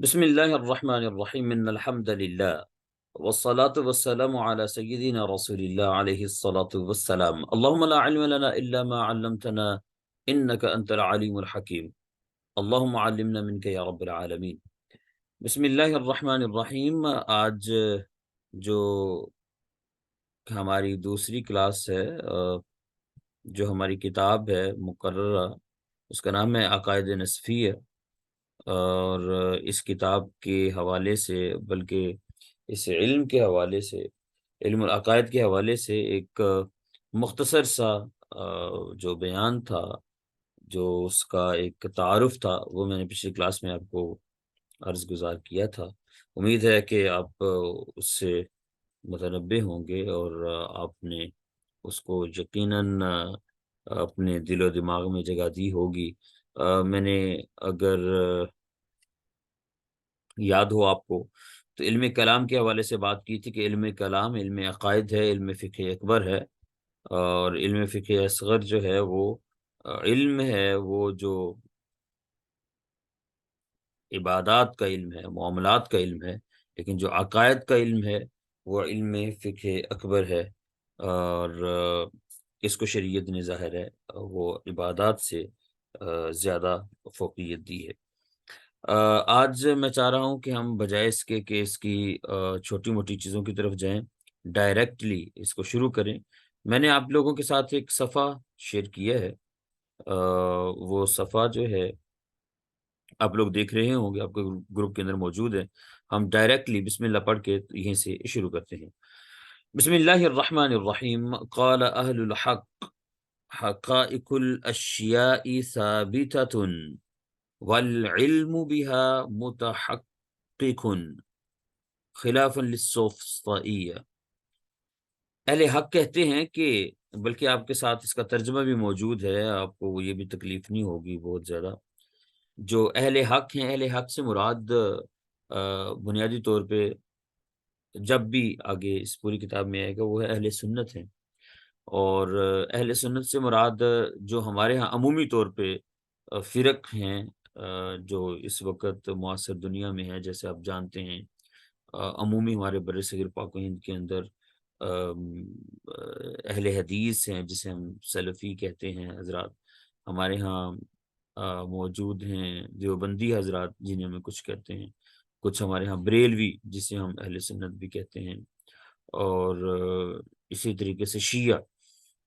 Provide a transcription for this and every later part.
بسم الله الرحمن الرحيم إن الحمد لله والصلاة والسلام على سيدنا رسول الله عليه الصلاة والسلام اللهم لا علم لنا إلا ما علمتنا إنك أنت العليم الحكيم اللهم علمنا منك يا رب العالمين بسم الله الرحمن الرحيم آج جو ہماری دوسری کلاس ہے جو ہماری کتاب ہے مقررہ اس کا نام ہے عقائد نصفیہ اور اس کتاب کے حوالے سے بلکہ اس علم کے حوالے سے علم العقائد کے حوالے سے ایک مختصر سا جو بیان تھا جو اس کا ایک تعارف تھا وہ میں نے پچھلی کلاس میں آپ کو عرض گزار کیا تھا۔ امید ہے کہ آپ اس سے متنبع ہوں گے اور آپ نے اس کو یقیناً اپنے دل و دماغ میں جگہ دی ہوگی۔ میں نے اگر یاد ہو آپ کو تو علم کلام کے حوالے سے بات کی تھی کہ علم کلام علم عقائد ہے، علم فقہ اکبر ہے، اور علم فقہ اصغر جو ہے وہ علم ہے وہ جو عبادات کا علم ہے، معاملات کا علم ہے، لیکن جو عقائد کا علم ہے وہ علم فقہ اکبر ہے، اور اس کو شریعت نے ظاہر ہے وہ عبادات سے زیادہ فوقیت دی ہے۔ آج میں چاہ رہا ہوں کہ ہم بجائے اس کے کہ اس کی چھوٹی موٹی چیزوں کی طرف جائیں، ڈائریکٹلی اس کو شروع کریں۔ میں نے آپ لوگوں کے ساتھ ایک صفحہ شیئر کیا ہے، وہ صفحہ جو ہے آپ لوگ دیکھ رہے ہوں گے، آپ کے گروپ کے اندر موجود ہے۔ ہم ڈائریکٹلی بسم اللہ پڑھ کے یہیں سے شروع کرتے ہیں۔ بسم اللہ الرحمن الرحیم۔ قال اہل الحق حقائق الاشیاء ثابتۃ والعلم بها متحقق خلافا للسفسطائیہ۔ اہل حق کہتے ہیں کہ، بلکہ آپ کے ساتھ اس کا ترجمہ بھی موجود ہے، آپ کو یہ بھی تکلیف نہیں ہوگی بہت زیادہ۔ جو اہل حق ہیں، اہل حق سے مراد بنیادی طور پہ جب بھی آگے اس پوری کتاب میں آئے گا وہ ہے اہل سنت ہیں، اور اہل سنت سے مراد جو ہمارے ہاں عمومی طور پہ فرق ہیں جو اس وقت معاصر دنیا میں ہے، جیسے آپ جانتے ہیں عمومی ہمارے بر صغیر پاک و ہند کے اندر اہل حدیث ہیں جسے ہم سلفی کہتے ہیں حضرات ہمارے ہاں موجود ہیں، دیوبندی حضرات جنہیں ہم کچھ کہتے ہیں، کچھ ہمارے ہاں بریلوی جسے ہم اہل سنت بھی کہتے ہیں، اور اسی طریقے سے شیعہ،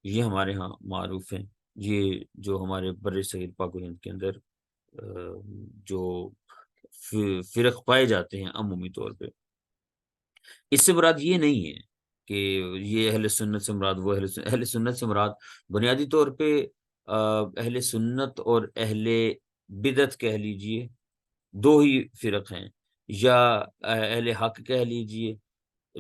یہ ہمارے ہاں معروف ہیں۔ یہ جو ہمارے بر صغیر پاک و ہند کے اندر جو فرق پائے جاتے ہیں عمومی طور پہ، اس سے مراد یہ نہیں ہے کہ یہ اہل سنت سے مراد وہ اہل سنت سے مراد بنیادی طور پہ اہل سنت اور اہل بدعت کہہ لیجئے، دو ہی فرق ہیں، یا اہل حق کہہ لیجئے۔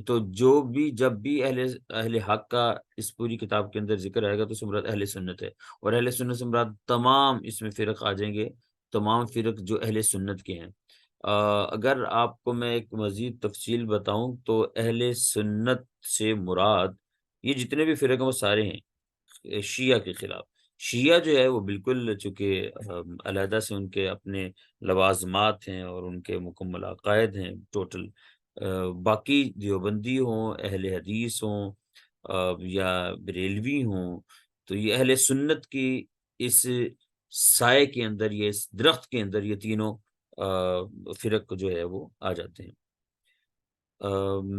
تو جو بھی جب بھی اہل حق کا اس پوری کتاب کے اندر ذکر آئے گا تو اس سے مراد اہل سنت ہے، اور اہل سنت سے مراد تمام اس میں فرق آ جائیں گے، تمام فرق جو اہل سنت کے ہیں۔ اگر آپ کو میں ایک مزید تفصیل بتاؤں تو اہل سنت سے مراد یہ جتنے بھی فرق ہیں وہ سارے ہیں شیعہ کے خلاف۔ شیعہ جو ہے وہ بالکل چونکہ علیحدہ سے ان کے اپنے لوازمات ہیں اور ان کے مکمل عقائد ہیں ٹوٹل، باقی دیوبندی ہوں، اہل حدیث ہوں، یا بریلوی ہوں، تو یہ اہل سنت کی اس سائے کے اندر، یہ اس درخت کے اندر یہ تینوں فرق جو ہے وہ آ جاتے ہیں۔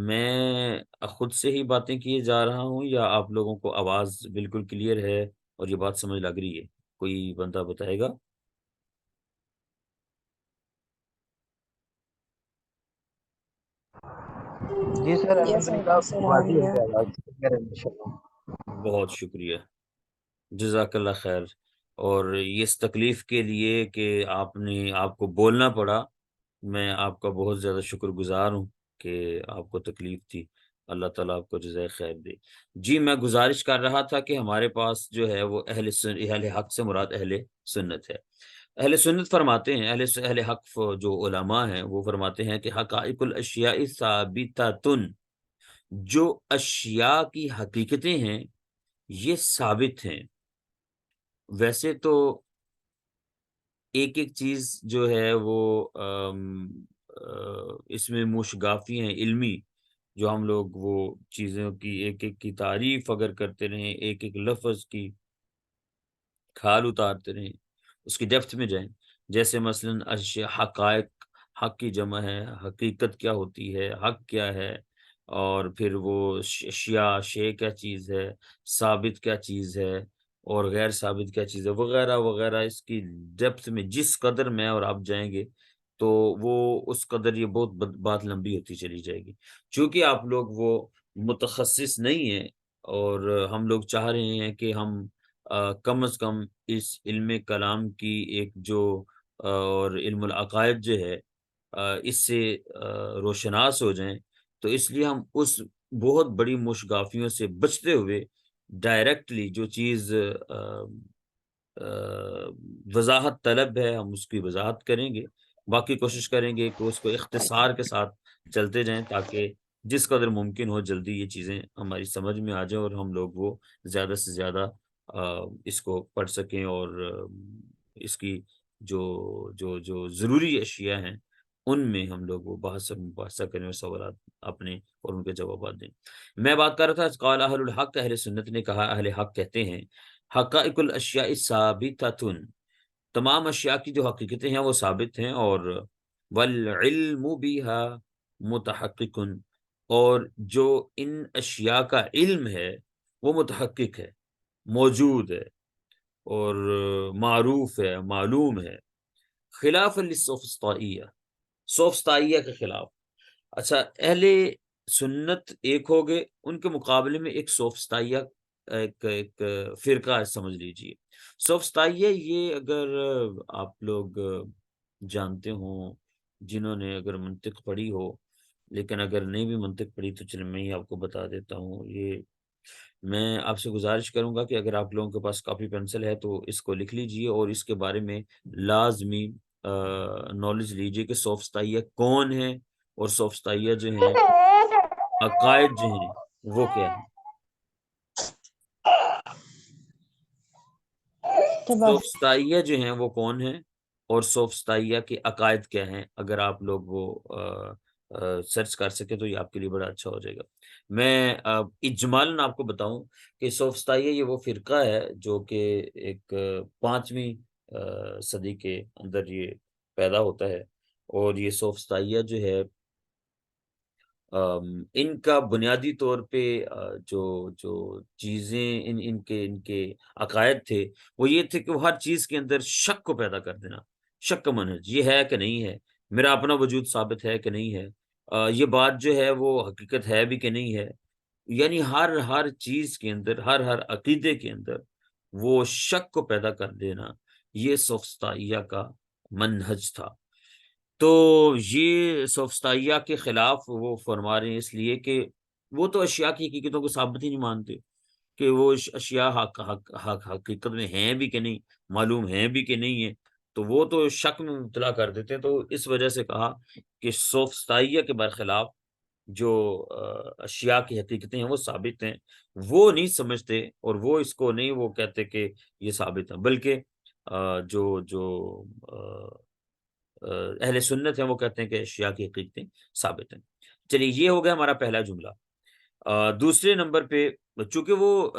میں خود سے ہی باتیں کیے جا رہا ہوں یا آپ لوگوں کو آواز بالکل کلیئر ہے اور یہ بات سمجھ لگ رہی ہے؟ کوئی بندہ بتائے گا؟ جی سر، یس الحمدللہ انکل سر آ واضح رہی ہے ہے۔ آواز کلیئر ہے انشاءاللہ۔ بہت شکریہ، جزاک اللہ خیر۔ اور اس تکلیف کے لیے کہ آپ کو بولنا پڑا، میں آپ کا بہت زیادہ شکر گزار ہوں کہ آپ کو تکلیف تھی۔ اللہ تعالیٰ آپ کو جزائے خیر دے۔ جی، میں گزارش کر رہا تھا کہ ہمارے پاس جو ہے وہ اہل حق سے مراد اہل سنت ہے۔ اہل سنت فرماتے ہیں، اہل حق جو علماء ہیں وہ فرماتے ہیں کہ حقائق الاشیاء ثابتۃ، جو اشیاء کی حقیقتیں ہیں یہ ثابت ہیں۔ ویسے تو ایک ایک چیز جو ہے وہ اس میں مشگافی ہیں علمی، جو ہم لوگ وہ چیزوں کی ایک ایک کی تعریف اگر کرتے رہیں، ایک ایک لفظ کی کھال اتارتے رہیں، اس کی ڈیپتھ میں جائیں. جیسے مثلاً اشیاء، حقائق، حق کی جمع ہے، حقیقت کیا ہوتی ہے، حق کیا ہے، اور پھر وہ اشیاء، شے کیا چیز ہے، ثابت کیا چیز ہے، اور غیر ثابت کیا چیز ہے، وغیرہ وغیرہ. اس کی ڈیپتھ میں جس قدر میں اور آپ جائیں گے تو وہ اس قدر یہ بہت بات لمبی ہوتی چلی جائے گی. چونکہ آپ لوگ وہ متخصص نہیں ہیں، اور ہم لوگ چاہ رہے ہیں کہ ہم کم از کم اس علم کلام کی ایک جو اور علم العقائد جو ہے اس سے روشناس ہو جائیں. تو اس لیے ہم اس بہت بڑی مشگافیوں سے بچتے ہوئے ڈائریکٹلی جو چیز وضاحت طلب ہے، ہم اس کی وضاحت کریں گے. باقی کوشش کریں گے کہ اس کو اختصار کے ساتھ چلتے جائیں، تاکہ جس قدر ممکن ہو جلدی یہ چیزیں ہماری سمجھ میں آ جائیں، اور ہم لوگ وہ زیادہ سے زیادہ اس کو پڑھ سکیں، اور اس کی جو جو جو ضروری اشیاء ہیں ان میں ہم لوگ وہ بحث مباحثہ کریں اور سوالات اپنے اور ان کے جوابات دیں. میں بات کر رہا تھا، قال اہل الحق، اہل سنت نے کہا، اہل حق کہتے ہیں، حقائق الاشیاء ثابتۃ، تمام اشیاء کی جو حقیقتیں ہیں وہ ثابت ہیں، اور والعلم بها متحقق، اور جو ان اشیاء کا علم ہے وہ متحقق ہے، موجود ہے، اور معروف ہے، معلوم ہے. خلاف للسوفسطائیہ، سوفسطائیہ کے خلاف. اچھا، اہل سنت ایک ہو گئے، ان کے مقابلے میں ایک سوفسطائیہ، ایک فرقہ ہے، سمجھ لیجئے. سوفسطائیہ یہ اگر آپ لوگ جانتے ہوں، جنہوں نے اگر منطق پڑھی ہو، لیکن اگر نہیں بھی منطق پڑھی تو چلیں میں ہی آپ کو بتا دیتا ہوں. یہ میں آپ سے گزارش کروں گا کہ اگر آپ لوگوں کے پاس کاپی پینسل ہے تو اس کو لکھ لیجئے، اور اس کے بارے میں لازمی نالج لیجئے کہ سوفسطائیہ کون ہے، اور سوفسطائیہ جو ہیں عقائد جو ہیں وہ کیا ہیں. سوفسطائیہ جو ہیں وہ کون ہیں، اور سوفسطائیہ کے عقائد کیا ہیں، اگر آپ لوگ وہ سرچ کر سکیں تو یہ آپ کے لیے بڑا اچھا ہو جائے گا. میں اجمالاً آپ کو بتاؤں کہ سوفسطائیہ یہ وہ فرقہ ہے جو کہ ایک 5ویں صدی کے اندر یہ پیدا ہوتا ہے. اور یہ سوفسطائیہ جو ہے ان کا بنیادی طور پہ جو جو چیزیں ان کے عقائد تھے وہ یہ تھے کہ وہ ہر چیز کے اندر شک کو پیدا کر دینا. شک کا منہج، یہ ہے کہ نہیں ہے، میرا اپنا وجود ثابت ہے کہ نہیں ہے، یہ بات جو ہے وہ حقیقت ہے بھی کہ نہیں ہے. یعنی ہر چیز کے اندر، ہر عقیدے کے اندر وہ شک کو پیدا کر دینا، یہ سوفسطائیہ کا منہج تھا. تو یہ سوفسطائیہ کے خلاف وہ فرما رہے ہیں، اس لیے کہ وہ تو اشیاء کی حقیقتوں کو ثابت ہی نہیں مانتے، کہ وہ اشیاء حقیقت میں ہیں بھی کہ نہیں، معلوم ہیں بھی کہ نہیں ہے. تو وہ تو شک میں مبتلا کر دیتے ہیں. تو اس وجہ سے کہا کہ سوفسطائیہ کے برخلاف جو اشیاء کی حقیقتیں ہیں وہ ثابت ہیں، وہ نہیں سمجھتے، اور وہ اس کو نہیں وہ کہتے کہ یہ ثابت ہے، بلکہ جو جو اہل سنت ہیں وہ کہتے ہیں کہ اشیاء کی حقیقتیں ثابت ہیں. چلیے، یہ ہو گیا ہمارا پہلا جملہ. دوسرے نمبر پہ، چونکہ وہ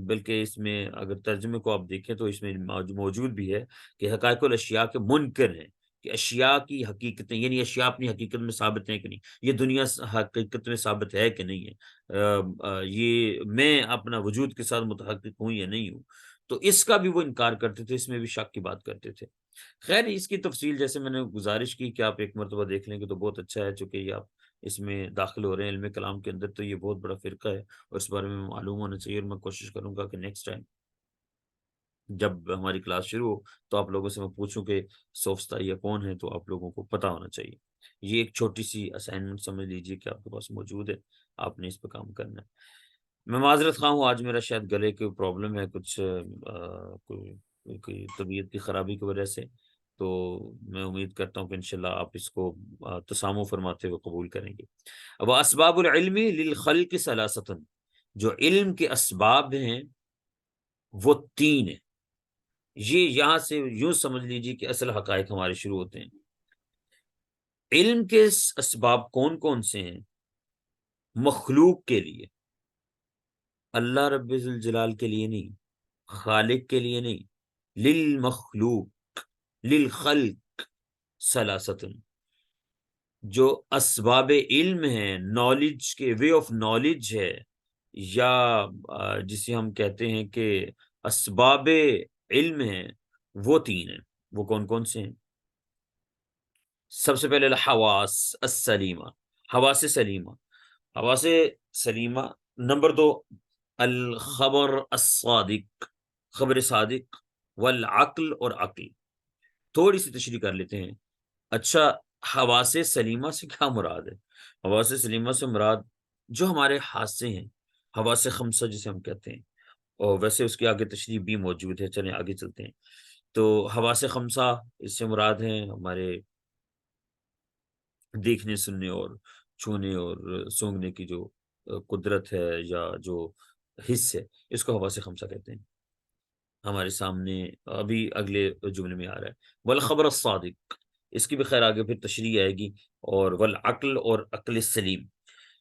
بلکہ اس میں اگر ترجمے کو آپ دیکھیں تو اس میں موجود بھی ہے کہ حقائق الاشیاء کے منکر ہیں، کہ اشیاء کی حقیقتیں، یعنی اشیاء اپنی حقیقت میں ثابت ہیں کہ نہیں، یہ دنیا حقیقت میں ثابت ہے کہ نہیں ہے، یہ میں اپنا وجود کے ساتھ متحقق ہوں یا نہیں ہوں. تو اس کا بھی وہ انکار کرتے تھے، اس میں بھی شک کی بات کرتے تھے. خیر، اس کی تفصیل جیسے میں نے گزارش کی کہ آپ ایک مرتبہ دیکھ لیں گے تو بہت اچھا ہے، چونکہ یہ آپ اس میں داخل ہو رہے ہیں علم کلام کے اندر، تو یہ بہت بڑا فرقہ ہے اور اس بارے میں معلوم ہونا چاہیے. اور میں کوشش کروں گا کہ نیکسٹ ٹائم جب ہماری کلاس شروع ہو تو آپ لوگوں سے میں پوچھوں کہ سوفسطائیہ کون ہے، تو آپ لوگوں کو پتہ ہونا چاہیے. یہ ایک چھوٹی سی اسائنمنٹ سمجھ لیجیے کہ آپ کے پاس موجود ہے، آپ نے اس پہ کام کرنا ہے. میں معذرت خواہ ہوں، آج میرا شاید گلے کی پرابلم ہے، کچھ کوئی طبیعت کی خرابی کی وجہ سے. تو میں امید کرتا ہوں کہ انشاءاللہ آپ اس کو تسامح فرماتے ہوئے قبول کریں گے. اب اسباب العلم للخلق ثلاثۃ، جو علم کے اسباب ہیں وہ 3 ہیں. یہ یہاں سے یوں سمجھ لیجیے کہ اصل حقائق ہمارے شروع ہوتے ہیں. علم کے اسباب کون کون سے ہیں؟ مخلوق کے لیے، اللہ رب ذوالجلال کے لیے نہیں، خالق کے لیے نہیں، للمخلوق، للخلق سلاستن، جو اسباب علم ہیں، نالج کے وے آف نالج ہے، یا جسے ہم کہتے ہیں کہ اسباب علم ہیں، وہ تین ہیں۔ وہ کون کون سے ہیں؟ سب سے پہلے الحواس السلیمہ، حواس سلیمہ، حواس سلیمہ۔ نمبر دو، الخبر الصادق، خبر صادق، والعقل، اور عقل۔ تھوڑی سی تشریح کر لیتے ہیں۔ اچھا، حواس سلیمہ سے کیا مراد ہے؟ حواس سلیمہ سے مراد جو ہمارے حاسے ہیں، حواس خمسہ جسے ہم کہتے ہیں، اور ویسے اس کے آگے تشریح بھی موجود ہے، چلیں آگے چلتے ہیں۔ تو حواس خمسہ، اس سے مراد ہیں ہمارے دیکھنے، سننے اور چھونے اور سونگھنے کی جو قدرت ہے، یا جو حس ہے، اس کو حواس خمسہ کہتے ہیں۔ ہمارے سامنے ابھی اگلے جملے میں آ رہا ہے والخبر الصادق، اس کی بھی خیر آگے پھر تشریح آئے گی، اور والعقل، اور عقل سلیم۔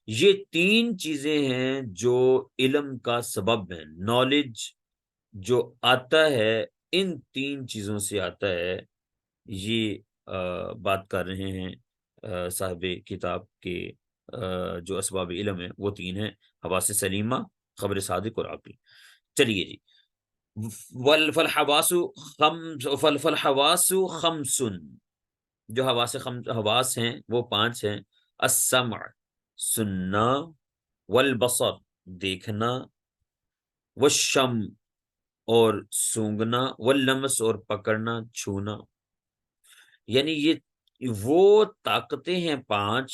یہ تین چیزیں ہیں جو علم کا سبب ہیں، نالج جو آتا ہے ان تین چیزوں سے آتا ہے۔ یہ بات کر رہے ہیں صاحب کتاب کے جو اسباب علم ہیں وہ تین ہیں، حواس سلیمہ، خبر صادق، اور عقل۔ چلیے جی، فالحواس خمس، جو حواس ہیں وہ پانچ ہیں: السمع، سننا، والبصر، دیکھنا، والشم، اور سونگنا، واللمس، اور پکڑنا، چھونا۔ یعنی یہ وہ طاقتیں ہیں پانچ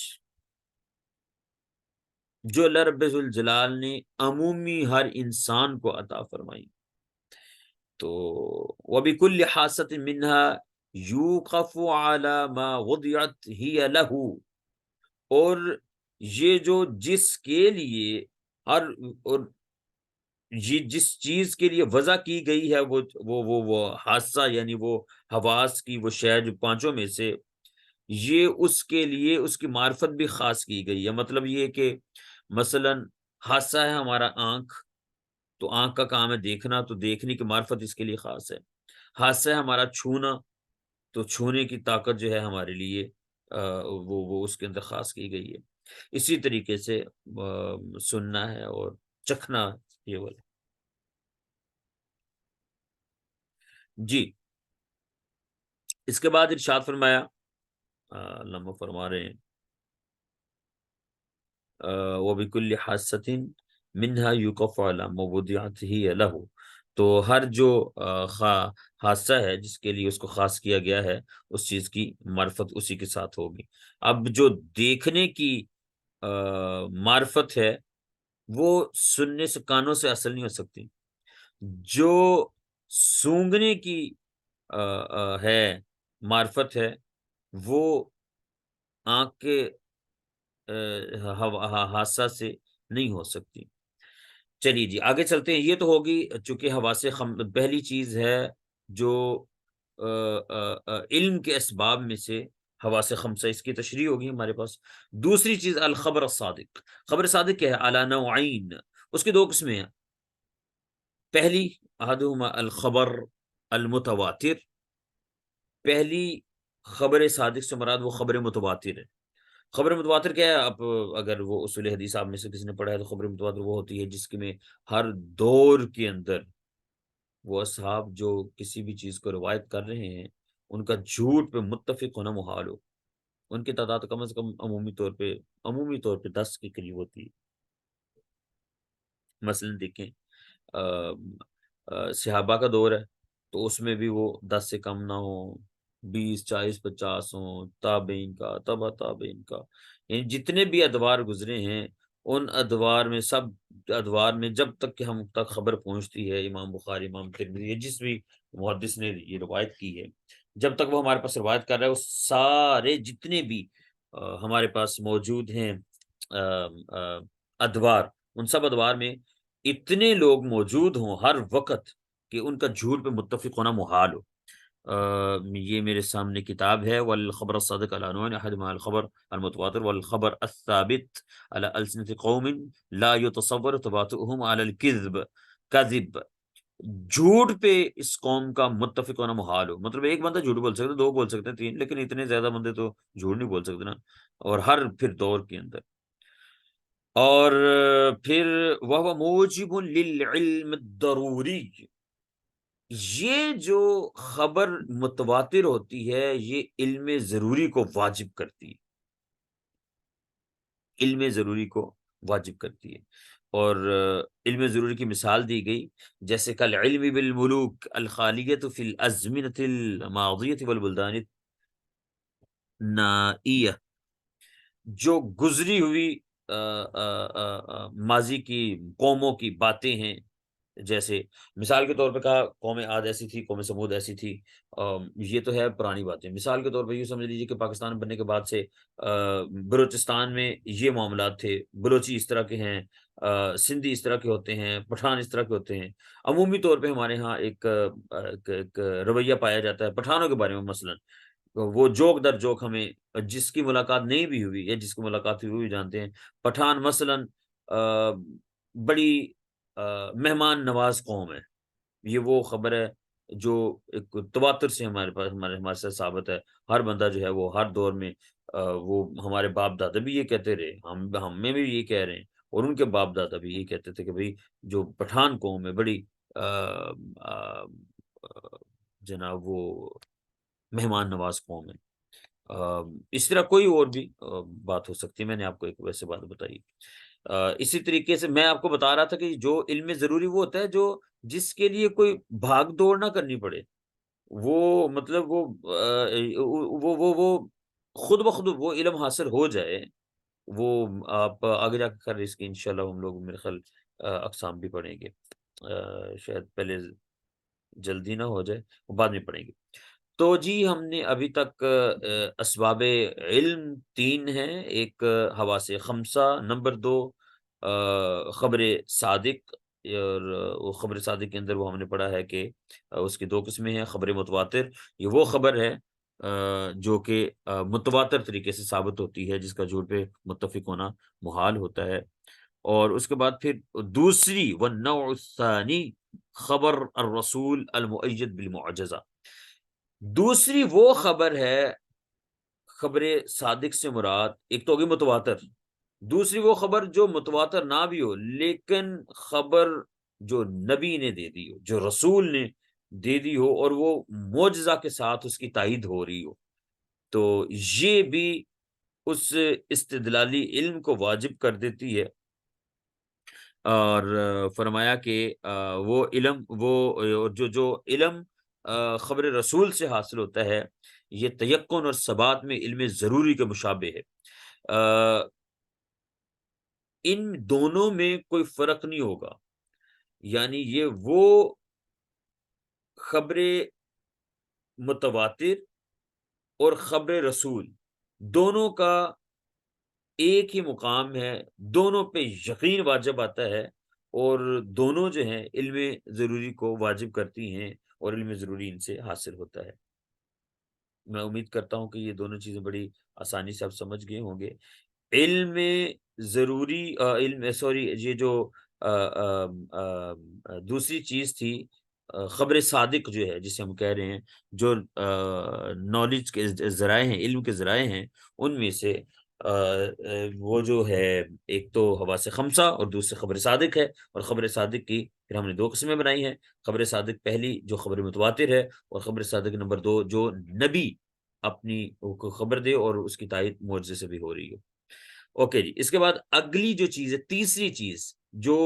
جو اللہ رب ذوالجلال نے عمومی ہر انسان کو عطا فرمائی۔ تو وَبِكُلِّ حَاسَةٍ مِّنْهَا يُوقَفُ عَلَى مَا وُضِعَتْ هِيَ لَهُ، اور یہ جو جس کے لیے ہر، اور یہ جس چیز کے لیے وضع کی گئی ہے، وہ حادثہ، یعنی وہ حواس کی وہ شے جو پانچوں میں سے، یہ اس کے لیے اس کی معرفت بھی خاص کی گئی ہے۔ مطلب یہ کہ مثلا حادثہ ہے ہمارا آنکھ، تو آنکھ کا کام ہے دیکھنا، تو دیکھنے کی معرفت اس کے لیے خاص ہے۔ حادثہ ہے ہمارا چھونا، تو چھونے کی طاقت جو ہے ہمارے لیے وہ اس کے اندر خاص کی گئی ہے۔ اسی طریقے سے سننا ہے اور چکھنا، یہ والا۔ جی، اس کے بعد ارشاد فرمایا، علامہ فرما رہے ہیں وَبِكُلِّ حَاسَّةٍ مِّنْهَا يُوقَفُ عَلَى مَا وُضِعَتْ هِيَ لَهُ، تو ہر جو حادثہ ہے جس کے لیے اس کو خاص کیا گیا ہے، اس چیز کی معرفت اسی کے ساتھ ہوگی۔ اب جو دیکھنے کی معرفت ہے، وہ سننے سے، کانوں سے حاصل نہیں ہو سکتی۔ جو سونگنے کی ہے معرفت ہے، وہ آنکھ کے حادثہ سے نہیں ہو سکتی۔ چلیے جی، آگے چلتے ہیں۔ یہ تو ہوگی چونکہ حواس پہلی چیز ہے جو علم کے اسباب میں سے حواس خمسہ، اس کی تشریح ہوگی ہمارے پاس۔ دوسری چیز الخبر الصادق، خبر صادق کیا ہے؟ علی نوعین، اس کی دو قسمیں ہیں۔ پہلی، احدہما الخبر المتواتر، پہلی خبر صادق سے مراد وہ خبر متواتر ہے۔ خبر متواتر کیا ہے؟ اب اگر وہ اصول حدیث آپ میں سے کسی نے پڑھا ہے تو خبر متواتر وہ ہوتی ہے جس کے میں ہر دور کے اندر وہ اصحاب جو کسی بھی چیز کو روایت کر رہے ہیں، ان کا جھوٹ پہ متفق ہونا محال ہو۔ ان کی تعداد کم از کم عمومی طور پہ 10 کے قریب ہوتی ہے۔ مثلا دیکھیں، صحابہ کا دور ہے تو اس میں بھی وہ 10 سے کم نہ ہو، 20، 40، 50 ہوں، تابعین کا، تبع تابعین کا، یعنی جتنے بھی ادوار گزرے ہیں، ان ادوار میں، سب ادوار میں جب تک کہ ہم تک خبر پہنچتی ہے، امام بخاری، امام ترمذی، یا جس بھی محدث نے یہ روایت کی ہے، جب تک وہ ہمارے پاس روایت کر رہا ہے، وہ سارے جتنے بھی ہمارے پاس موجود ہیں ادوار، ان سب ادوار میں اتنے لوگ موجود ہوں ہر وقت کہ ان کا جھوٹ پہ متفق ہونا محال ہو۔ یہ میرے سامنے کتاب ہے، والخبر الصادق علی عنوان احدهما الخبر المتواتر والخبر الثابت على ألسنة قوم لا يتصور تباطؤهم على الكذب کذب، جھوٹ پہ اس قوم کا متفق ہونا محال ہو. مطلب ایک بندہ جھوٹ بول سکتا ہے، دو بول سکتے ہیں، تین، لیکن اتنے زیادہ بندے تو جھوٹ نہیں بول سکتے نا، اور ہر پھر دور کے اندر. اور پھر وہ موجب للعلم الضروری، یہ جو خبر متواتر ہوتی ہے یہ علم ضروری کو واجب کرتی ہے، علم ضروری کو واجب کرتی ہے. اور علم ضروری کی مثال دی گئی جیسے کل علم بالملوک الخالیت فی الازمنۃ الماضیۃ والبلدان النائیہ، جو گزری ہوئی ماضی کی قوموں کی باتیں ہیں. جیسے مثال کے طور پہ کہا قوم عاد ایسی تھی، قوم سمود ایسی تھی، یہ تو ہے پرانی باتیں. مثال کے طور پہ یوں سمجھ لیجیے کہ پاکستان بننے کے بعد سے بلوچستان میں یہ معاملات تھے، بلوچی اس طرح کے ہیں، سندھی اس طرح کے ہوتے ہیں، پٹھان اس طرح کے ہوتے ہیں. عمومی طور پہ ہمارے ہاں ایک رویہ پایا جاتا ہے پٹھانوں کے بارے میں. مثلا وہ جوک در جوک ہمیں، جس کی ملاقات نہیں بھی ہوئی یا جس کی ملاقات ہوئی جانتے ہیں پٹھان مثلا بڑی مہمان نواز قوم ہے. یہ وہ خبر ہے جو ایک تواتر سے ہمارے پاس ہمارے ساتھ ثابت ہے. ہر بندہ جو ہے وہ ہر دور میں وہ ہمارے باپ دادا بھی یہ کہتے رہے، ہم میں بھی یہ کہہ رہے ہیں، اور ان کے باپ دادا بھی یہ کہتے تھے کہ بھئی جو پٹھان قوم ہے بڑی جناب وہ مہمان نواز قوم ہے. اس طرح کوئی اور بھی بات ہو سکتی ہے، میں نے آپ کو ایک ویسے بات بتائی. اسی طریقے سے میں آپ کو بتا رہا تھا کہ جو علم ضروری وہ ہوتا ہے جو جس کے لیے کوئی بھاگ دوڑ نہ کرنی پڑے، وہ مطلب وہ خود بخود وہ علم حاصل ہو جائے. وہ آپ آگے جا کر اس کی انشاءاللہ ہم لوگ میرے خیال اقسام بھی پڑھیں گے. شاید پہلے جلدی نہ ہو جائے، وہ بعد میں پڑھیں گے. تو جی ہم نے ابھی تک اسباب علم 3 ہیں. ایک حواس خمسہ، نمبر 2 خبر صادق. اور وہ خبر صادق کے اندر وہ ہم نے پڑھا ہے کہ اس کی 2 قسمیں ہیں. خبر متواتر، یہ وہ خبر ہے جو کہ متواتر طریقے سے ثابت ہوتی ہے، جس کا جھوٹ پہ متفق ہونا محال ہوتا ہے. اور اس کے بعد پھر دوسری والنوع الثانی خبر الرسول المؤید بالمعجزہ، دوسری وہ خبر ہے. خبر صادق سے مراد ایک تو ہوگی متواتر، دوسری وہ خبر جو متواتر نہ بھی ہو لیکن خبر جو نبی نے دے دی ہو، جو رسول نے دے دی ہو، اور وہ معجزہ کے ساتھ اس کی تائید ہو رہی ہو. تو یہ بھی اس استدلالی علم کو واجب کر دیتی ہے. اور فرمایا کہ وہ علم وہ جو علم خبر رسول سے حاصل ہوتا ہے یہ تیقن اور ثبات میں علم ضروری کے مشابہ ہے. ان دونوں میں کوئی فرق نہیں ہوگا، یعنی یہ وہ خبر متواتر اور خبر رسول دونوں کا ایک ہی مقام ہے، دونوں پہ یقین واجب آتا ہے، اور دونوں جو ہیں علم ضروری کو واجب کرتی ہیں، اور علم ضروری ان سے حاصل ہوتا ہے. میں امید کرتا ہوں کہ یہ دونوں چیزیں بڑی آسانی سے آپ سمجھ گئے ہوں گے. علم ضروری علم سوری یہ جو دوسری چیز تھی خبر صادق جو ہے جسے ہم کہہ رہے ہیں، جو نالج کے ذرائع ہیں، علم کے ذرائع ہیں، ان میں سے وہ جو ہے ایک تو حواس خمسہ اور دوسری خبر صادق ہے. اور خبر صادق کی پھر ہم نے 2 قسمیں بنائی ہیں. خبر صادق پہلی جو خبر متواتر ہے، اور خبر صادق نمبر 2 جو نبی اپنی کو خبر دے اور اس کی تائید معجزے سے بھی ہو رہی ہو. اوکے جی، اس کے بعد اگلی جو چیز ہے، تیسری چیز جو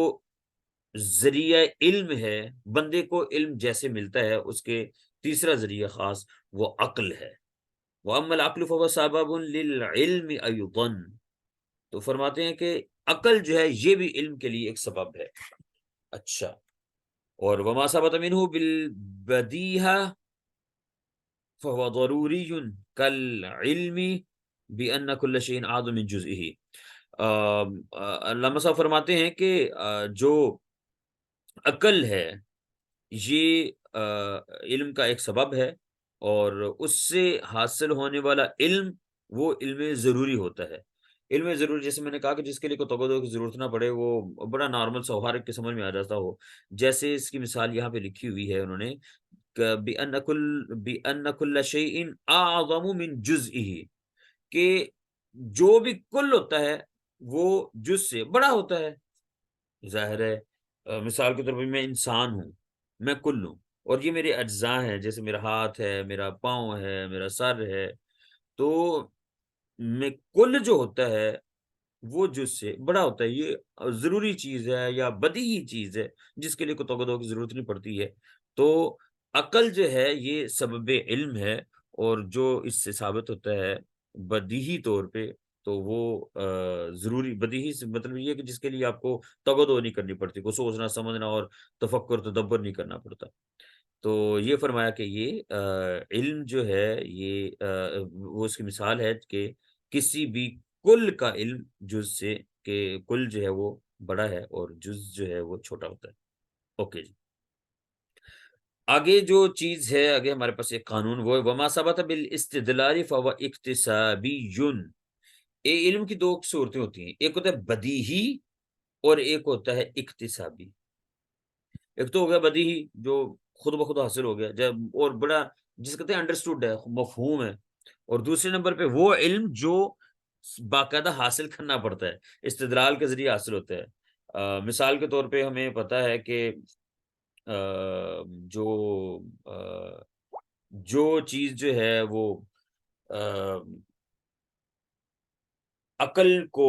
ذریعہ علم ہے، بندے کو علم جیسے ملتا ہے اس کے تیسرا ذریعہ خاص وہ عقل ہے. وَأَمَّا الْعَقْلُ فَهُوَ سَبَبٌ لِلْعِلْمِ أَيْضًا، تو فرماتے ہیں کہ عقل جو ہے یہ بھی علم کے لیے ایک سبب ہے. اچھا، اور وَمَا ثَبَتَ مِنْهُ بِالْبَدِيهَةِ فَهُوَ ضَرُورِيٌّ كَالْعِلْمِ بِأَنَّ كُلَّ شَيْءٍ عَادٌ مِنْ جُزْئِهِ. علامہ صاحب فرماتے ہیں کہ جو عقل ہے یہ علم کا ایک سبب ہے، اور اس سے حاصل ہونے والا علم وہ علم ضروری ہوتا ہے۔ علم ضروری جیسے میں نے کہا کہ جس کے لیے کوئی توجہ کی ضرورت نہ پڑے، وہ بڑا نارمل سا ہر ایک کے سمجھ میں آ جاتا ہو۔ جیسے اس کی مثال یہاں پہ لکھی ہوئی ہے انہوں نے کہ بِأَنَّ كُلَّ شَيْءٍ أَعْظَمُ مِنْ جُزْئِهِ، کہ جو بھی کل ہوتا ہے وہ جز سے بڑا ہوتا ہے۔ ظاہر ہے مثال کے طور پر میں انسان ہوں، میں کل ہوں، اور یہ میرے اجزاء ہیں، جیسے میرا ہاتھ ہے، میرا پاؤں ہے، میرا سر ہے، تو میں کل جو ہوتا ہے وہ جز سے بڑا ہوتا ہے۔ یہ ضروری چیز ہے یا بدیہی چیز ہے جس کے لیے کوئی توقع کی ضرورت نہیں پڑتی ہے۔ تو عقل جو ہے یہ سبب علم ہے، اور جو اس سے ثابت ہوتا ہے بدیہی طور پہ، تو وہ ضروری بدیہی سے مطلب یہ ہے کہ جس کے لیے آپ کو توقع نہیں کرنی پڑتی، کو سوچنا سمجھنا اور تفکر تدبر نہیں کرنا پڑتا۔ تو یہ فرمایا کہ یہ علم جو ہے یہ وہ اس کی مثال ہے کہ کسی بھی کل کا علم جز سے، کہ کل جو ہے وہ بڑا ہے اور جز جو ہے وہ چھوٹا ہوتا ہے۔ اوکے جی، آگے جو چیز ہے، آگے ہمارے پاس ایک قانون وہ ہے وما ثبت بالاستدلال فهو اکتسابی۔ علم کی دو صورتیں ہوتی ہیں، ایک ہوتا ہے بدیہی اور ایک ہوتا ہے اکتسابی۔ ایک تو ہو گیا بدیہی جو خود بخود حاصل ہو گیا جب، اور بڑا جس کہتے ہیں انڈرسٹوڈ ہے، مفہوم ہے، اور دوسرے نمبر پہ وہ علم جو باقاعدہ حاصل کرنا پڑتا ہے، استدلال کے ذریعے حاصل ہوتا ہے۔ مثال کے طور پہ ہمیں پتہ ہے کہ جو جو چیز جو ہے وہ عقل کو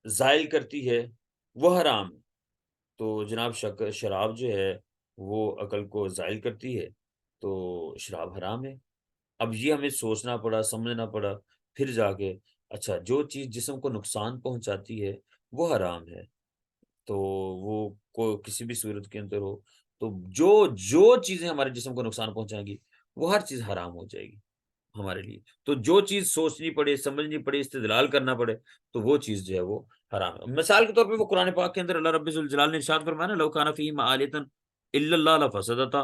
زائل کرتی ہے وہ حرام ہے۔ تو جناب شراب جو ہے وہ عقل کو زائل کرتی ہے، تو شراب حرام ہے۔ اب یہ ہمیں سوچنا پڑا، سمجھنا پڑا، پھر جا کے اچھا جو چیز جسم کو نقصان پہنچاتی ہے وہ حرام ہے، تو وہ کو کسی بھی صورت کے اندر ہو، تو جو جو چیزیں ہمارے جسم کو نقصان پہنچائیں گی وہ ہر چیز حرام ہو جائے گی ہمارے لیے۔ تو جو چیز سوچنی پڑے، سمجھنی پڑے، استدلال کرنا پڑے، تو وہ چیز جو ہے وہ حرام ہے۔ مثال کے طور پہ وہ قرآن پاک کے اندر اللہ رب الجلال نے ارشاد فرمایا نا، لو کان فیہما آلہۃ الا اللہ لفسدتا۔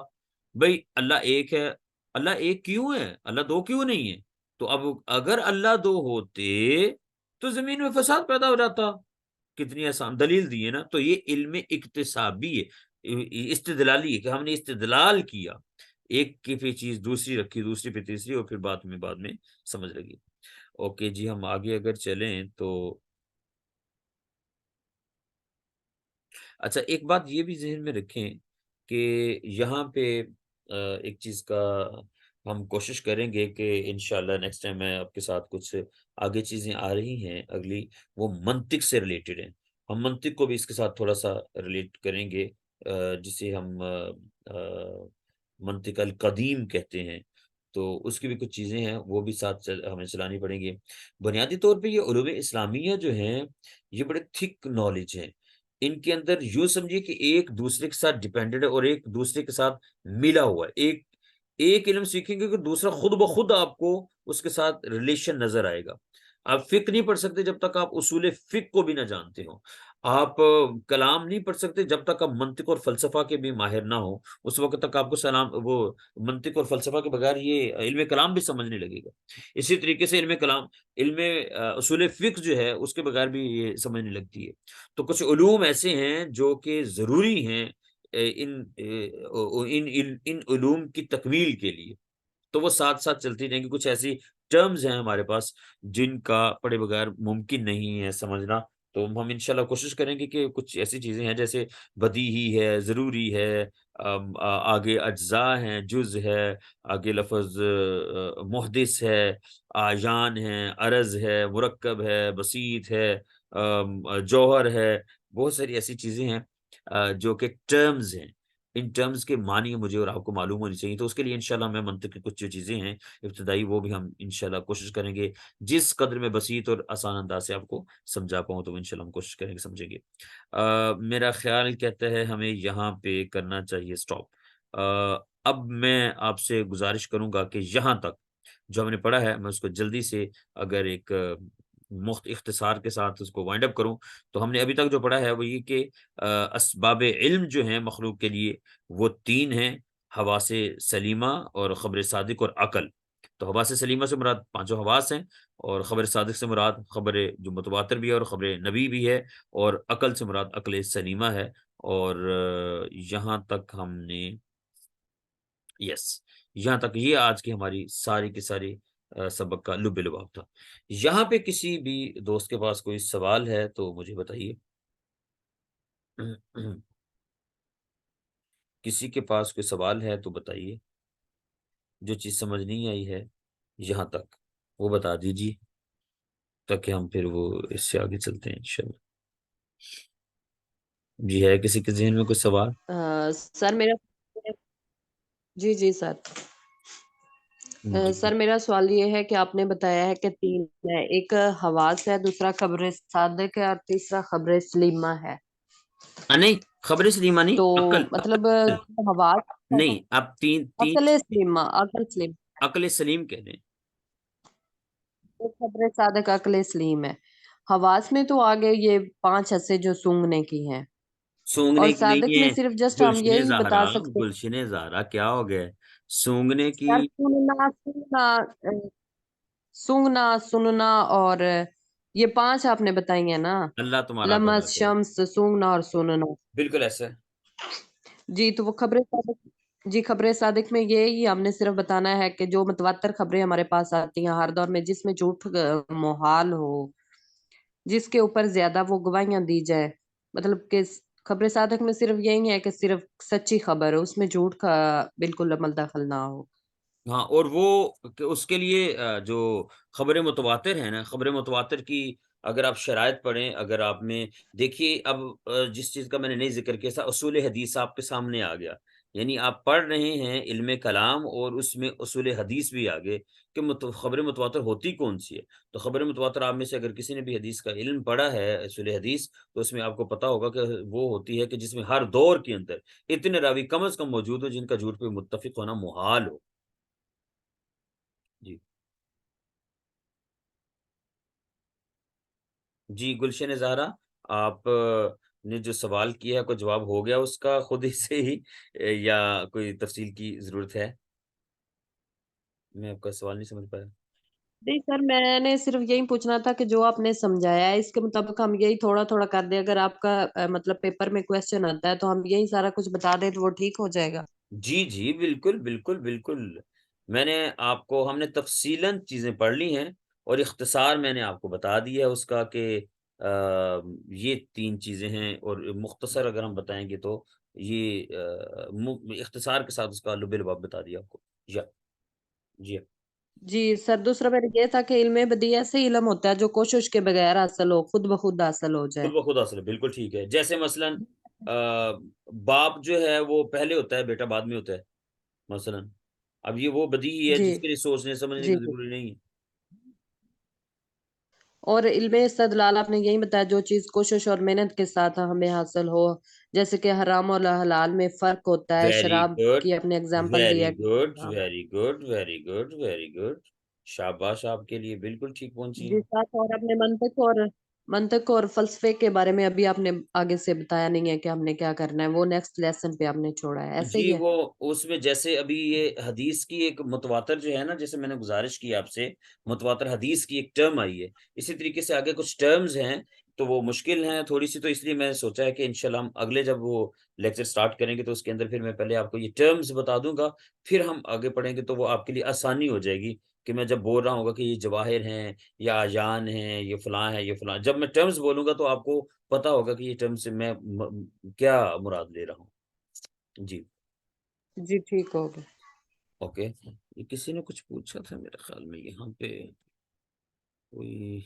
بھئی اللہ ایک ہے، اللہ ایک کیوں ہے؟ اللہ دو کیوں نہیں ہے؟ تو اب اگر اللہ دو ہوتے تو زمین میں فساد پیدا ہو جاتا۔ کتنی آسان دلیل دی ہے نا۔ تو یہ علم اکتسابی ہے، استدلالی ہے، کہ ہم نے استدلال کیا، ایک کی پہ چیز دوسری رکھی، دوسری پہ تیسری، اور پھر بعد میں سمجھ لگی۔ اوکے جی، ہم آگے اگر چلیں تو اچھا ایک بات یہ بھی ذہن میں رکھیں کہ یہاں پہ ایک چیز کا ہم کوشش کریں گے کہ انشاءاللہ نیکسٹ ٹائم میں آپ کے ساتھ کچھ آگے چیزیں آ رہی ہیں اگلی، وہ منطق سے ریلیٹڈ ہیں۔ ہم منطق کو بھی اس کے ساتھ تھوڑا سا ریلیٹ کریں گے، جسے ہم منطق القدیم کہتے ہیں، تو اس کی بھی کچھ چیزیں ہیں، وہ بھی ساتھ ہمیں چلانی پڑیں گی۔ بنیادی طور پہ یہ علوم اسلامیہ جو ہیں یہ بڑے تھک نالج ہیں، ان کے اندر یوں سمجھیے کہ ایک دوسرے کے ساتھ ڈیپینڈڈ ہے اور ایک دوسرے کے ساتھ ملا ہوا ہے۔ ایک علم سیکھیں گے کہ دوسرا خود بخود آپ کو اس کے ساتھ ریلیشن نظر آئے گا۔ آپ فقہ نہیں پڑھ سکتے جب تک آپ اصول فقہ کو بھی نہ جانتے ہو، آپ کلام نہیں پڑھ سکتے جب تک آپ منطق اور فلسفہ کے بھی ماہر نہ ہو، اس وقت تک آپ کو وہ منطق اور فلسفہ کے بغیر یہ علم کلام بھی سمجھ نہیں لگے گا۔ اسی طریقے سے علم کلام، علم اصول فقہ جو ہے اس کے بغیر بھی یہ سمجھ نہیں لگتی ہے۔ تو کچھ علوم ایسے ہیں جو کہ ضروری ہیں ان علوم کی تکمیل کے لیے، تو وہ ساتھ ساتھ چلتی رہیں گی۔ کچھ ایسی ٹرمز ہیں ہمارے پاس جن کا پڑھے بغیر ممکن نہیں ہے سمجھنا، تو ہم انشاءاللہ کوشش کریں گے کہ کچھ ایسی چیزیں ہیں جیسے بدیہی ہے، ضروری ہے، آگے اجزاء ہیں، جز ہے، آگے لفظ محدث ہے، آیان ہے، عرض ہے، مرکب ہے، بسیط ہے، جوہر ہے، بہت ساری ایسی چیزیں ہیں جو کہ ٹرمز ہیں۔ ان ٹرمز کے معنی مجھے اور آپ کو معلوم ہونی چاہیے، تو اس کے لیے انشاءاللہ میں منطق کی کچھ جو چیزیں ہیں ابتدائی، وہ بھی ہم انشاءاللہ کوشش کریں گے جس قدر میں بسیط اور آسان انداز سے آپ کو سمجھا پاؤں، تو انشاءاللہ ہم کوشش کریں گے سمجھیں گے۔ میرا خیال کہتا ہے ہمیں یہاں پہ کرنا چاہیے سٹاپ۔ اب میں آپ سے گزارش کروں گا کہ یہاں تک جو ہم نے پڑھا ہے میں اس کو جلدی سے اگر ایک اختصار کے ساتھ اس کو وائنڈ اپ کروں، تو ہم نے ابھی تک جو پڑھا ہے وہ یہ کہ اسباب علم جو ہیں مخلوق کے لیے وہ تین ہیں: حواس سلیمہ اور خبر صادق اور عقل. تو حواس سلیمہ سے مراد پانچوں حواس ہیں، اور خبر صادق سے مراد خبر جو متواتر بھی ہے اور خبر نبی بھی ہے، اور عقل سے مراد عقل سلیمہ ہے. اور یہاں تک ہم نے یس یہاں تک یہ آج کی ہماری ساری کی ساری سبق کا لب لباب تھا. یہاں پہ کسی بھی دوست کے پاس کوئی سوال ہے تو مجھے بتائیے. کسی کے پاس کوئی سوال ہے تو بتائیے. جو چیز سمجھ نہیں آئی ہے یہاں تک وہ بتا دیجیے، تاکہ ہم پھر وہ اس سے آگے چلتے ہیں انشاءاللہ. جی ہے کسی کے ذہن میں کوئی سوال؟ سر میرا جی سر. جی سر میرا سوال یہ ہے کہ آپ نے بتایا ہے کہ تین ہے، ایک حواس ہے، دوسرا خبر صادق ہے، اور تیسرا خبر سلیمہ ہے. نہیں، خبر سلیمہ نہیں، تو عقل. مطلب حواس نہیں، آپ تین تین عقل سلیمہ، عقل سلیم، عقل سلیم کہہ دیں. خبر صادق عقل سلیم ہے. حواس میں تو آگے یہ 5 حصے جو سونگنے کی ہیں، اور سونگنے کی صادق نہیں میں ہے. صرف جسٹ ہم گلشن یہی بتا زہرا، سکتے ہیں گلشن زہرا کیا ہو گیا ہے؟ سونگنے کی سر سننا اور یہ 5 آپ نے بتائی ہیں نا، اللہ تمہارا بھلا لمس، کرے. شمس، سونگنا اور سننا. بالکل ایسا ہے. جی تو وہ خبر صادق میں یہی ہم نے صرف بتانا ہے کہ جو متواتر خبریں ہمارے پاس آتی ہیں ہر دور میں، جس میں جھوٹ محال ہو، جس کے اوپر زیادہ وہ گواہیاں دی جائیں، مطلب کہ خبر صادق میں صرف یہی ہے کہ صرف سچی خبر ہے، اس میں جھوٹ کا بالکل عمل دخل نہ ہو. ہاں، اور وہ کہ اس کے لیے جو خبر متواتر ہے نا، خبر متواتر کی اگر آپ شرائط پڑھیں، اگر آپ میں دیکھیے اب جس چیز کا میں نے نہیں ذکر کیا تھا، اصول حدیث آپ کے سامنے آ گیا. یعنی آپ پڑھ رہے ہیں علم کلام اور اس میں اصول حدیث بھی آگے کہ خبر متواتر ہوتی کون سی ہے. تو خبر متواتر آپ میں سے اگر کسی نے بھی حدیث کا علم پڑھا ہے، اصول حدیث، تو اس میں آپ کو پتا ہوگا کہ وہ ہوتی ہے کہ جس میں ہر دور کے اندر اتنے راوی کم از کم موجود ہو جن کا جھوٹ پہ متفق ہونا محال ہو. جی جی گلشن زہرا، آپ نے جو سوال کیا ہے کوئی جواب ہو گیا اس کا خود ہی سے ہی، یا کوئی تفصیل کی ضرورت ہے؟ میں آپ کا سوال نہیں سمجھ پایا. نہیں سر، میں نے صرف یہی پوچھنا تھا کہ جو آپ نے سمجھایا ہے اس کے مطابق ہم یہی تھوڑا تھوڑا کر دیں. اگر آپ کا مطلب پیپر میں کویسچن آتا ہے تو ہم یہی سارا کچھ بتا دیں تو وہ ٹھیک ہو جائے گا. جی جی بالکل بالکل بالکل. میں نے آپ کو ہم نے تفصیلاً چیزیں پڑھ لی ہیں، اور اختصار میں نے آپ کو بتا دیا اس کا کہ یہ 3 چیزیں ہیں، اور مختصر اگر ہم بتائیں گے تو یہ اختصار کے ساتھ اس کا لب لباب بتا دیا آپ کو. یا جی جی سر، دوسرا میرا یہ تھا کہ علم بدیع ایسے علم ہوتا ہے جو کوشش کے بغیر حاصل ہو، خود بخود حاصل ہو جائے. خود بخود حاصل ہے، بالکل ٹھیک ہے. جیسے مثلا باپ جو ہے وہ پہلے ہوتا ہے، بیٹا بعد میں ہوتا ہے مثلا. اب یہ وہ بدیہی ہے جی جس کے لیے سوچنے سمجھنے جی کی ضروری نہیں ہے. اور علم استدلال آپ نے یہی بتایا جو چیز کوشش اور محنت کے ساتھ ہمیں حاصل ہو، جیسے کہ حرام اور حلال میں فرق ہوتا ہے. ویری شراب گڈ، کی اپنے اگزامپل ویری دیا. گڈ، ہاں very good, very good, very good. شاباش، آپ کے لیے بالکل ٹھیک پہنچی جی ہیں. ساتھ، اور اپنے منطق اور فلسفے کے بارے میں ابھی آپ نے آگے سے بتایا نہیں ہے کہ ہم نے کیا کرنا ہے، وہ نیکسٹ لیسن پہ آپ نے چھوڑا ہے، ایسے جی ہی ہے. وہ اس میں جیسے ابھی یہ حدیث کی ایک متواتر جو ہے نا، جیسے میں نے گزارش کی آپ سے، متواتر حدیث کی ایک ٹرم آئی ہے، اسی طریقے سے آگے کچھ ٹرمز ہیں تو وہ مشکل ہیں تھوڑی سی. تو اس لیے میں نے سوچا ہے کہ انشاءاللہ ہم اگلے جب وہ لیکچر سٹارٹ کریں گے تو اس کے اندر پھر میں پہلے آپ کو یہ ٹرمز بتا دوں گا، پھر ہم آگے پڑھیں گے تو وہ آپ کے لیے آسانی ہو جائے گی کہ میں جب بول رہا ہوں گا کہ یہ جواہر ہیں یا اعیان ہیں، یہ فلاں ہے، یہ فلاں، جب میں ٹرمز بولوں گا تو آپ کو پتا ہوگا کہ یہ ٹرمز سے میں کیا مراد لے رہا ہوں. جی جی ٹھیک ہوگا. اوکے. یہ کسی نے کچھ پوچھا تھا میرے خیال میں یہاں پہ، کوئی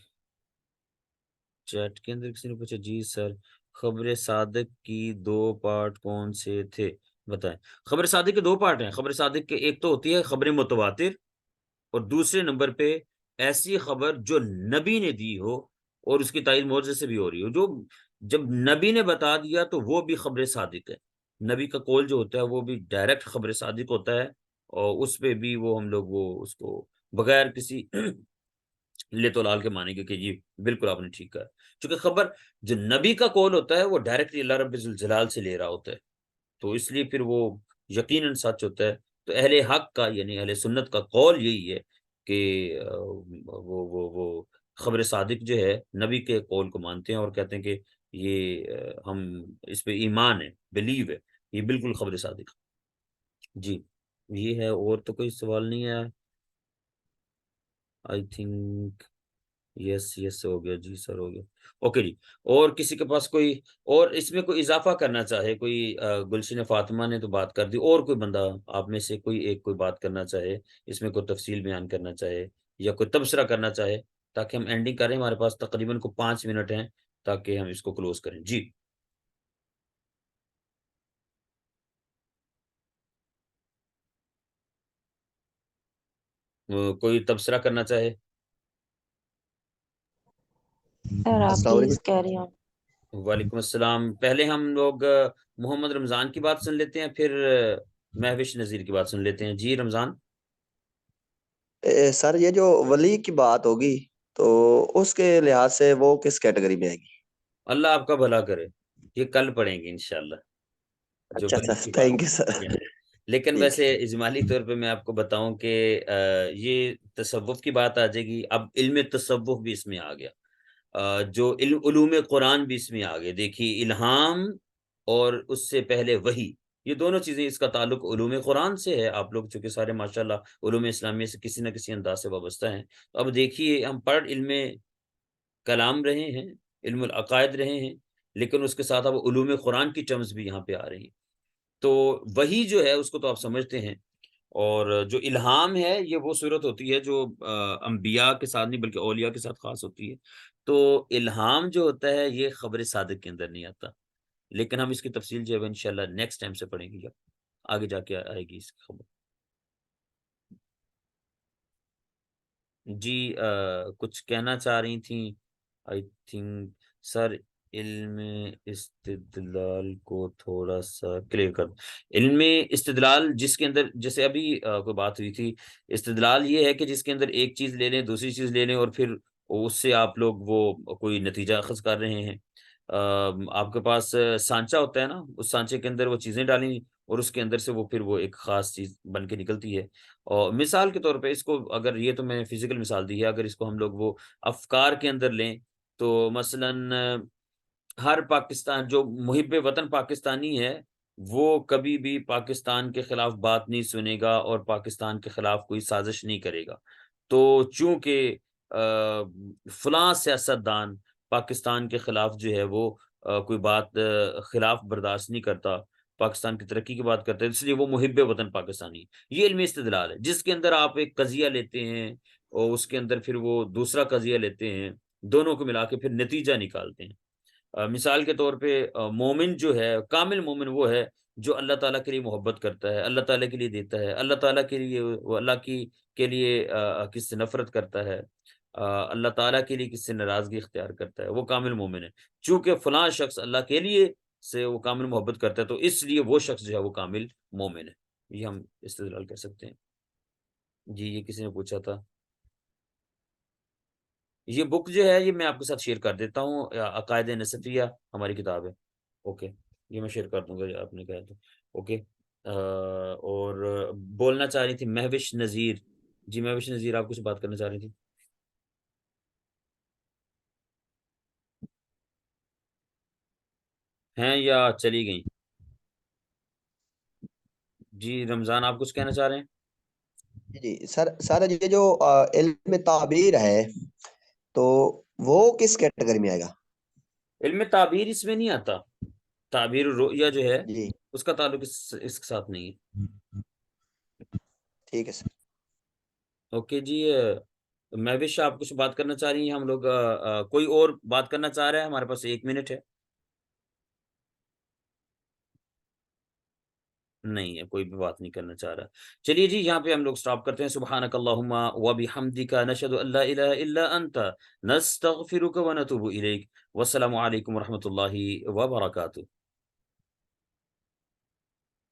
چیٹ کے اندر کسی نے پوچھا. جی سر، خبر صادق کی 2 پارٹ کون سے تھے بتائیں. خبر صادق کے 2 پارٹ ہیں. خبر صادق کے ایک تو ہوتی ہے خبر متواتر، اور دوسرے نمبر پہ ایسی خبر جو نبی نے دی ہو اور اس کی تائید معجزے سے بھی ہو رہی ہو. جو جب نبی نے بتا دیا تو وہ بھی خبر صادق ہے. نبی کا قول جو ہوتا ہے وہ بھی ڈائریکٹ خبر صادق ہوتا ہے، اور اس پہ بھی وہ ہم لوگ وہ اس کو بغیر کسی لے تو لال کے مانیں گے کہ یہ بالکل آپ نے ٹھیک کہا. چونکہ خبر جو نبی کا قول ہوتا ہے وہ ڈائریکٹلی اللہ رب الجلال سے لے رہا ہوتا ہے، تو اس لیے پھر وہ یقیناً سچ ہوتا ہے. تو اہل حق کا یعنی اہل سنت کا قول یہی ہے کہ وہ خبر صادق جو ہے نبی کے قول کو مانتے ہیں اور کہتے ہیں کہ یہ ہم اس پہ ایمان ہے، بلیو ہے، یہ بالکل خبر صادق. جی یہ ہے، اور تو کوئی سوال نہیں ہے. آئی تھنک یس ہو گیا جی سر، ہو گیا. اوکے جی. اور کسی کے پاس کوئی اور اس میں کوئی اضافہ کرنا چاہے؟ کوئی گلشن فاطمہ نے تو بات کر دی، اور کوئی بندہ آپ میں سے کوئی بات کرنا چاہے، اس میں کوئی تفصیل بیان کرنا چاہے یا کوئی تبصرہ کرنا چاہے، تاکہ ہم اینڈنگ کریں. ہمارے پاس تقریباً کو 5 منٹ ہیں تاکہ ہم اس کو کلوز کریں. جی کوئی تبصرہ کرنا چاہے؟ سر آپ السلام پلیز علیکم. Carry on. وعلیکم السلام. پہلے ہم لوگ محمد رمضان کی بات سن لیتے ہیں، پھر مہوش نذیر کی بات سن لیتے ہیں. جی رمضان. سر یہ جو ولی کی بات ہوگی تو اس کے لحاظ سے وہ کس کیٹیگری میں آئے گی؟ اللہ آپ کا بھلا کرے، یہ کل پڑھیں گے انشاءاللہ جو اچھا ولی سر، کی بات تھینک یو سر. ہے. لیکن ٹھیک ویسے اجمالی طور پہ میں آپ کو بتاؤں کہ یہ تصوف کی بات آ جائے گی. اب علم تصوف بھی اس میں آ گیا، جو علوم قرآن بھی اس میں آ گئے. دیکھیے الہام اور اس سے پہلے وحی، یہ دونوں چیزیں، اس کا تعلق علوم قرآن سے ہے. آپ لوگ چونکہ سارے ماشاءاللہ علوم اسلامیہ سے کسی نہ کسی انداز سے وابستہ ہیں. تو اب دیکھیے ہم پڑھ علم کلام رہے ہیں، علم العقائد رہے ہیں، لیکن اس کے ساتھ اب علوم قرآن کی ٹرمز بھی یہاں پہ آ رہی ہیں. تو وہی جو ہے اس کو تو آپ سمجھتے ہیں. اور جو الہام ہے یہ وہ صورت ہوتی ہے جو انبیاء کے ساتھ نہیں بلکہ اولیاء کے ساتھ خاص ہوتی ہے. تو الہام جو ہوتا ہے یہ خبر صادق کے اندر نہیں آتا، لیکن ہم اس کی تفصیل جو ہے انشاءاللہ نیکسٹ ٹائم سے پڑھیں گے جب آگے جا کے آئے گی اس کی خبر. جی کچھ کہنا چاہ رہی تھیں آئی تھنک سر. علم استدلال کو تھوڑا سا کلیئر کر. علم استدلال جس کے اندر جیسے ابھی کوئی بات ہوئی تھی، استدلال یہ ہے کہ جس کے اندر ایک چیز لے لیں، دوسری چیز لے لیں، اور پھر اس سے آپ لوگ وہ کوئی نتیجہ اخذ کر رہے ہیں. آپ کے پاس سانچہ ہوتا ہے نا، اس سانچے کے اندر وہ چیزیں ڈالیں اور اس کے اندر سے وہ پھر وہ ایک خاص چیز بن کے نکلتی ہے. اور مثال کے طور پہ اس کو اگر یہ تو میں فزیکل مثال دی ہے، اگر اس کو ہم لوگ وہ افکار کے اندر لیں تو مثلاً ہر پاکستان جو محب وطن پاکستانی ہے وہ کبھی بھی پاکستان کے خلاف بات نہیں سنے گا اور پاکستان کے خلاف کوئی سازش نہیں کرے گا. تو چونکہ فلاں سیاستدان پاکستان کے خلاف جو ہے وہ کوئی بات خلاف برداشت نہیں کرتا، پاکستان کی ترقی کی بات کرتا ہے، اس لیے وہ محب وطن پاکستانی. یہ علمی استدلال ہے جس کے اندر آپ ایک قضیہ لیتے ہیں اور اس کے اندر پھر وہ دوسرا قضیہ لیتے ہیں، دونوں کو ملا کے پھر نتیجہ نکالتے ہیں. مثال کے طور پہ مومن جو ہے، کامل مومن وہ ہے جو اللہ تعالیٰ کے لیے محبت کرتا ہے، اللہ تعالیٰ کے لیے دیتا ہے، اللہ تعالیٰ کے لیے وہ اللہ کے لیے کس سے نفرت کرتا ہے، اللہ تعالیٰ کے لیے کس سے ناراضگی اختیار کرتا ہے، وہ کامل مومن ہے. چونکہ فلاں شخص اللہ کے لیے سے وہ کامل محبت کرتا ہے تو اس لیے وہ شخص جو ہے وہ کامل مومن ہے. یہ ہم استدلال کہہ سکتے ہیں. جی یہ کسی نے پوچھا تھا. یہ بک جو ہے یہ میں آپ کے ساتھ شیئر کر دیتا ہوں، عقائد نصفیہ ہماری کتاب ہے. اوکے یہ میں شیئر کر دوں گا آپ نے کہا تو. اوکے اور بولنا چاہ رہی تھی مہوش نذیر. جی مہوش نذیر آپ کچھ بات کرنا چاہ رہی تھی؟ ہیں یا چلی گئیں؟ جی رمضان آپ کچھ کہنا چاہ رہے ہیں؟ جی سر یہ جو علم تعبیر ہے تو وہ کس کیٹیگری میں آئے گا؟ علم تعبیر اس میں نہیں آتا. تعبیر الرؤیا جو ہے جی اس کا تعلق اس کے ساتھ نہیں ہے. ٹھیک ہے سر. اوکے جی مہوش آپ کچھ بات کرنا چاہ رہی ہیں؟ ہم لوگ کوئی اور بات کرنا چاہ رہے ہیں؟ ہمارے پاس 1 منٹ ہے. نہیں ہے، کوئی بھی بات نہیں کرنا چاہ رہا. چلیے جی یہاں پہ ہم لوگ سٹاپ کرتے ہیں. سبحانک اللہم و بحمدک نشہد ان لا الہ الا انت نستغفرک و نتوب الیک. والسلام علیکم ورحمۃ اللہ وبرکاتہ.